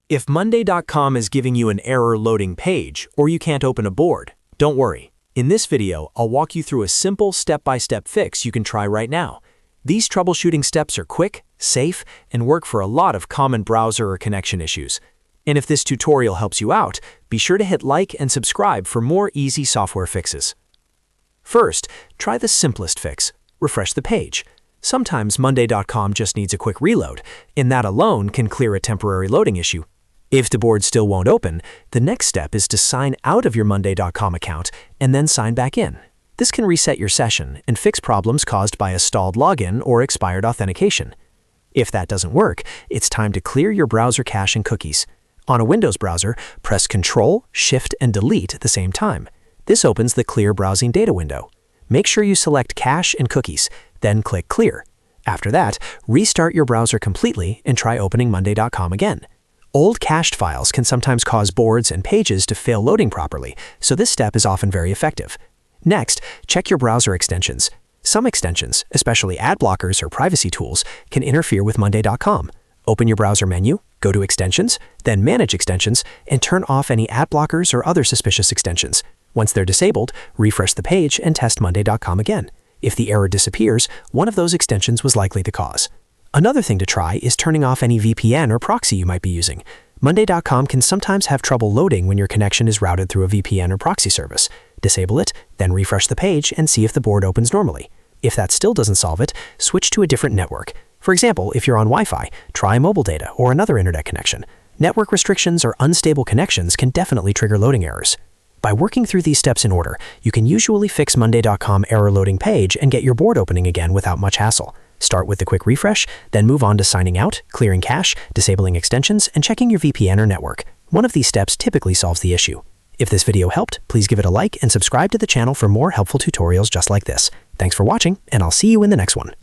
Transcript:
If Monday.com is giving you an error loading page or you can't open a board, don't worry. In this video, I'll walk you through a simple step-by-step fix you can try right now. These troubleshooting steps are quick, safe, and work for a lot of common browser or connection issues. And if this tutorial helps you out, be sure to hit like and subscribe for more easy software fixes. First, try the simplest fix. Refresh the page. Sometimes Monday.com just needs a quick reload, and that alone can clear a temporary loading issue. If the board still won't open, the next step is to sign out of your Monday.com account and then sign back in. This can reset your session and fix problems caused by a stalled login or expired authentication. If that doesn't work, it's time to clear your browser cache and cookies. On a Windows browser, press Ctrl, Shift, and Delete at the same time. This opens the Clear Browsing Data window. Make sure you select Cache and Cookies, then click Clear. After that, restart your browser completely and try opening Monday.com again. Old cached files can sometimes cause boards and pages to fail loading properly, so this step is often very effective. Next, check your browser extensions. Some extensions, especially ad blockers or privacy tools, can interfere with Monday.com. Open your browser menu, go to Extensions, then Manage Extensions, and turn off any ad blockers or other suspicious extensions. Once they're disabled, refresh the page and test Monday.com again. If the error disappears, one of those extensions was likely the cause. Another thing to try is turning off any VPN or proxy you might be using. Monday.com can sometimes have trouble loading when your connection is routed through a VPN or proxy service. Disable it, then refresh the page and see if the board opens normally. If that still doesn't solve it, switch to a different network. For example, if you're on Wi-Fi, try mobile data or another internet connection. Network restrictions or unstable connections can definitely trigger loading errors. By working through these steps in order, you can usually fix Monday.com error loading page and get your board opening again without much hassle. Start with the quick refresh, then move on to signing out, clearing cache, disabling extensions, and checking your VPN or network. One of these steps typically solves the issue. If this video helped, please give it a like and subscribe to the channel for more helpful tutorials just like this. Thanks for watching, and I'll see you in the next one.